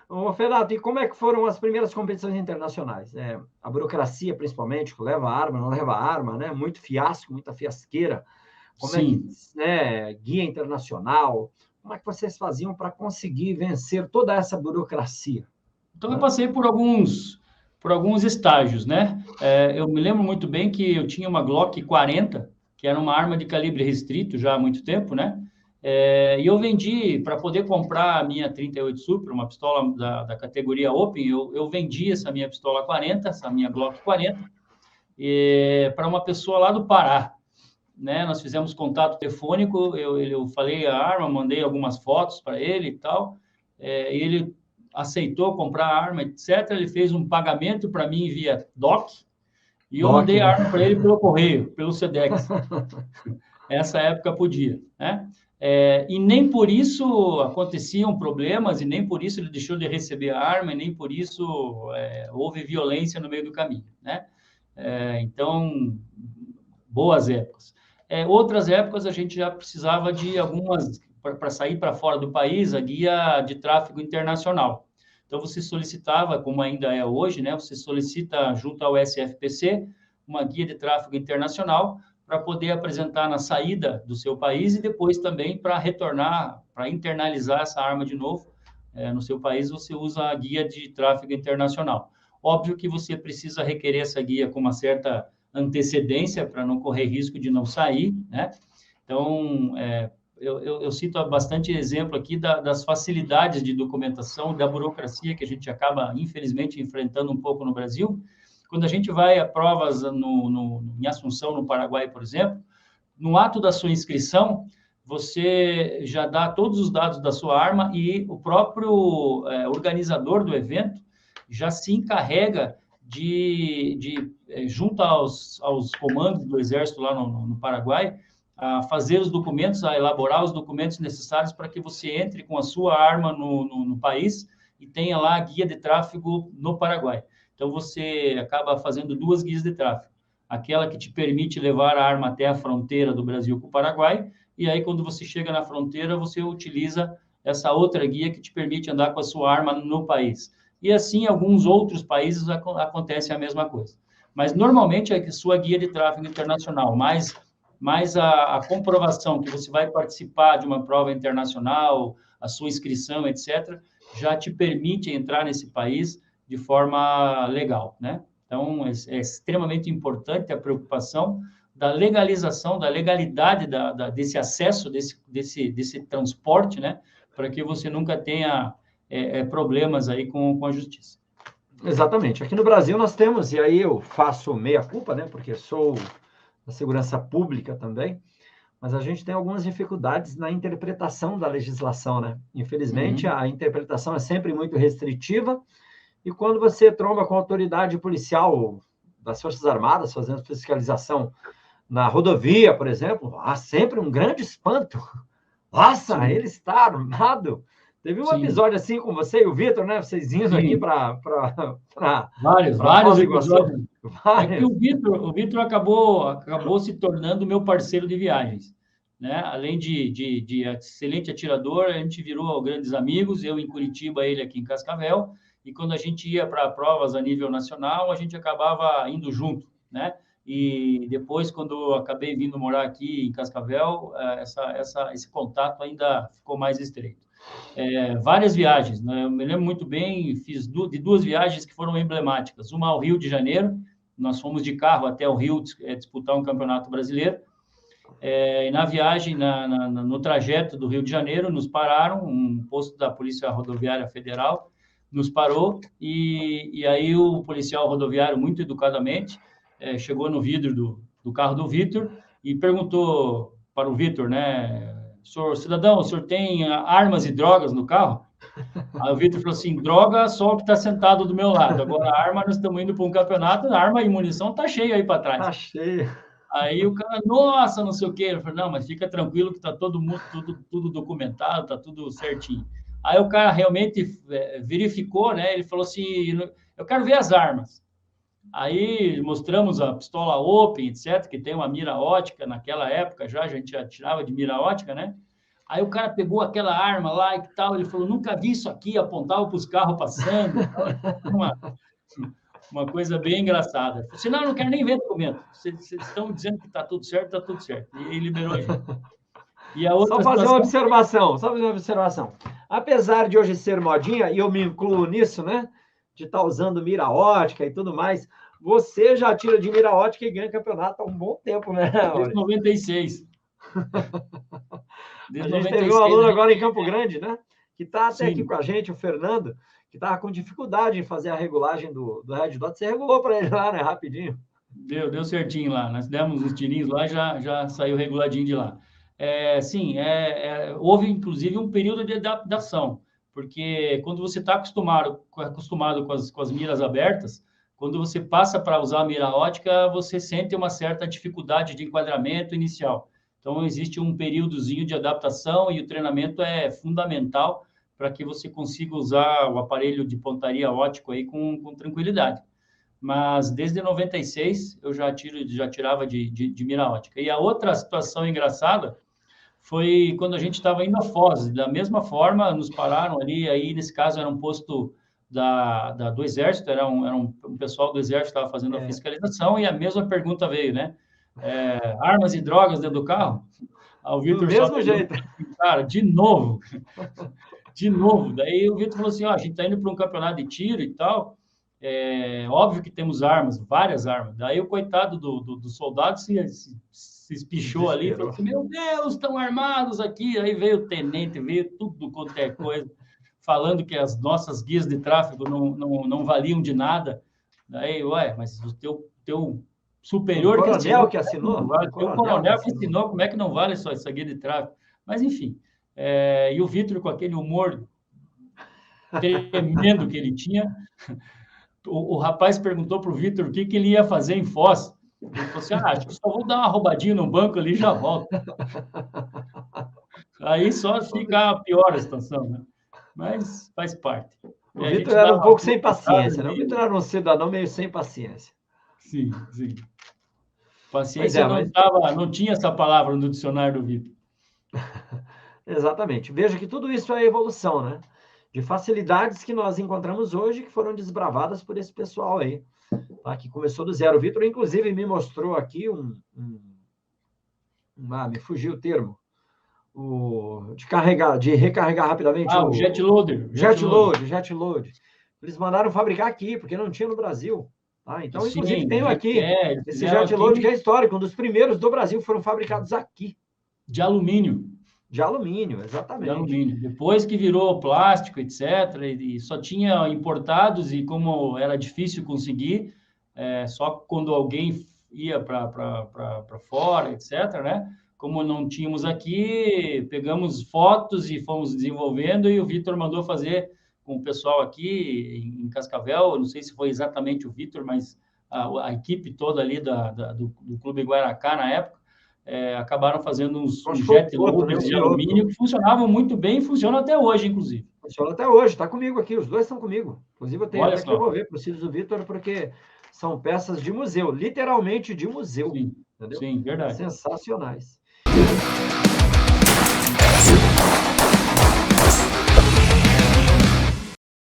Ô, Fernando, e como é que foram as primeiras competições internacionais? A burocracia, principalmente, que leva arma, não leva arma, né? Muito fiasco, muita fiasqueira. Como é que, Sim. né, guia internacional, como é que vocês faziam para conseguir vencer toda essa burocracia, Então, eu né? passei por alguns estágios, né? Eu me lembro muito bem que eu tinha uma Glock 40, que era uma arma de calibre restrito já há muito tempo, né? E eu vendi, para poder comprar a minha 38 Super, uma pistola da categoria Open, eu vendi essa minha pistola 40, essa minha Glock 40, para uma pessoa lá do Pará, né? Nós fizemos contato telefônico, eu falei a arma, mandei algumas fotos para ele e tal, ele aceitou comprar a arma, etc. Ele fez um pagamento para mim via DOC e eu Doc, mandei a né? arma para ele pelo correio, pelo Sedex. Essa época podia, né? E nem por isso aconteciam problemas, e nem por isso ele deixou de receber a arma, e nem por isso houve violência no meio do caminho, né? Então, boas épocas. Outras épocas a gente já precisava de algumas, para sair para fora do país, a guia de tráfego internacional. Então, você solicitava, como ainda é hoje, né? Você solicita junto ao SFPC uma guia de tráfego internacional para poder apresentar na saída do seu país e depois também para retornar, para internalizar essa arma de novo. No seu país, você usa a guia de tráfego internacional. Óbvio que você precisa requerer essa guia com uma certa antecedência para não correr risco de não sair, né? Então, eu cito bastante exemplo aqui das facilidades de documentação, da burocracia que a gente acaba, infelizmente, enfrentando um pouco no Brasil. Quando a gente vai a provas em Assunção, no Paraguai, por exemplo, no ato da sua inscrição, você já dá todos os dados da sua arma e o próprio organizador do evento já se encarrega junto aos comandos do Exército lá no Paraguai, a fazer os documentos, a elaborar os documentos necessários para que você entre com a sua arma no país e tenha lá a guia de tráfego no Paraguai. Então, você acaba fazendo duas guias de tráfego. Aquela que te permite levar a arma até a fronteira do Brasil com o Paraguai, e aí, quando você chega na fronteira, você utiliza essa outra guia que te permite andar com a sua arma no país. E assim, em alguns outros países acontece a mesma coisa. Mas, normalmente, é que sua guia de tráfego internacional, mais a comprovação que você vai participar de uma prova internacional, a sua inscrição, etc., já te permite entrar nesse país de forma legal, né? Então, é extremamente importante a preocupação da legalização, da legalidade desse acesso, desse transporte, né? Para que você nunca tenha problemas aí com a justiça. Exatamente. Aqui no Brasil nós temos, e aí eu faço meia-culpa, né? Porque sou da segurança pública também, mas a gente tem algumas dificuldades na interpretação da legislação, né? Infelizmente, Uhum. a interpretação é sempre muito restritiva, e quando você tromba com a autoridade policial das Forças Armadas fazendo fiscalização na rodovia, por exemplo, há sempre um grande espanto. Nossa, Sim, ele está armado. Teve um sim, episódio assim com você e o Vitor, né? Vocês indo aqui sim. para Vários Foz do Iguaçu. episódios. É que Vários. O Vitor acabou se tornando meu parceiro de viagens, né? Além de excelente atirador, a gente virou grandes amigos, eu em Curitiba, ele aqui em Cascavel, e quando a gente ia para provas a nível nacional, a gente acabava indo junto, né? E depois, quando eu acabei vindo morar aqui em Cascavel, esse contato ainda ficou mais estreito. Várias viagens, né? Eu me lembro muito bem, fiz de duas viagens que foram emblemáticas. Uma ao Rio de Janeiro, nós fomos de carro até o Rio disputar um campeonato brasileiro. E na viagem, no trajeto do Rio de Janeiro, nos pararam, um posto da Polícia Rodoviária Federal nos parou, e aí o policial rodoviário, muito educadamente, chegou no vidro do carro do Vitor e perguntou para o Vitor, né? Senhor cidadão, o senhor tem armas e drogas no carro? Aí o Vitor falou assim: droga, só o que está sentado do meu lado. Agora, a arma, nós estamos indo para um campeonato, a arma e munição tá cheia aí para trás. Tá cheio. Aí o cara, nossa, não sei o quê. Ele falou: não, mas fica tranquilo que está todo mundo, tudo documentado, está tudo certinho. Aí o cara realmente verificou, né? Ele falou assim: eu quero ver as armas. Aí mostramos a pistola Open, etc., que tem uma mira ótica naquela época já, a gente já tirava de mira ótica, né? Aí o cara pegou aquela arma lá e tal, ele falou, nunca vi isso aqui, apontava para os carros passando. Uma coisa bem engraçada. Ele falou assim, não, eu não quero nem ver documento. Vocês estão dizendo que está tudo certo, está tudo certo. E liberou a gente. E a outra Só fazer uma situação... observação. Apesar de hoje ser modinha, e eu me incluo nisso, né? De estar usando mira ótica e tudo mais, você já tira de mira ótica e ganha campeonato há um bom tempo, né? Desde 96. A gente teve um aluno agora em Campo Grande, né? Que está até aqui com a gente, o Fernando, que estava com dificuldade em fazer a regulagem do Red Dot. Você regulou para ele lá, né? Rapidinho. Deu certinho lá. Nós demos uns tirinhos lá e já saiu reguladinho de lá. Houve, inclusive, um período de adaptação, porque quando você está acostumado com as miras abertas, quando você passa para usar a mira ótica, você sente uma certa dificuldade de enquadramento inicial. Então, existe um períodozinho de adaptação e o treinamento é fundamental para que você consiga usar o aparelho de pontaria ótico aí com tranquilidade. Mas desde 96 eu já tirava de mira ótica. E a outra situação engraçada foi quando a gente estava indo a Foz. Da mesma forma, nos pararam ali, aí nesse caso era um posto do Exército, era um pessoal do Exército que estava fazendo a fiscalização, e a mesma pergunta veio, né? Armas e drogas dentro do carro? O Vitor do mesmo jeito. Cara, de novo. Daí o Vitor falou assim, a gente está indo para um campeonato de tiro e tal, óbvio que temos armas, várias armas. Daí o coitado do soldado se espichou ali, falou assim, meu Deus, estão armados aqui. Aí veio o tenente, veio tudo quanto é coisa, falando que as nossas guias de tráfego não valiam de nada. Daí, mas o teu superior... O coronel que assinou? O coronel que assinou, como é que não vale só essa guia de tráfego? Mas, enfim, e o Vitor com aquele humor tremendo que ele tinha... O rapaz perguntou para o Vitor o que ele ia fazer em Foz. Ele falou assim, acho que só vou dar uma roubadinha no banco ali e já volto. Aí só fica pior a situação, né? Mas faz parte. O Vitor era um pouco sem paciência, né? O Vitor era um cidadão meio sem paciência. Sim. Paciência não tinha essa palavra no dicionário do Vitor. Exatamente. Veja que tudo isso é evolução, né? De facilidades que nós encontramos hoje, que foram desbravadas por esse pessoal aí, tá? Que começou do zero. O Vitor, inclusive, me mostrou aqui me fugiu o termo, de recarregar rapidamente. O jet loader. Jet load. Eles mandaram fabricar aqui, porque não tinha no Brasil. Tá? Então, sim, inclusive, tenho aqui esse jet load que é histórico, um dos primeiros do Brasil foram fabricados aqui. De alumínio. De alumínio, exatamente. De alumínio. Depois que virou plástico, etc., e só tinha importados, e como era difícil conseguir, só quando alguém ia para fora, etc., né? Como não tínhamos aqui, pegamos fotos e fomos desenvolvendo, e o Vitor mandou fazer com o pessoal aqui em Cascavel, não sei se foi exatamente o Vitor, mas a equipe toda ali do Clube Guaracá na época, acabaram fazendo uns jet loaders de alumínio que funcionavam muito bem e funcionam até hoje, inclusive. Funciona até hoje, está comigo aqui, os dois estão comigo. Inclusive, eu tenho até que devolver para o Círio do Vitor, porque são peças de museu, literalmente de museu. Sim, entendeu? Sim, verdade. Sensacionais.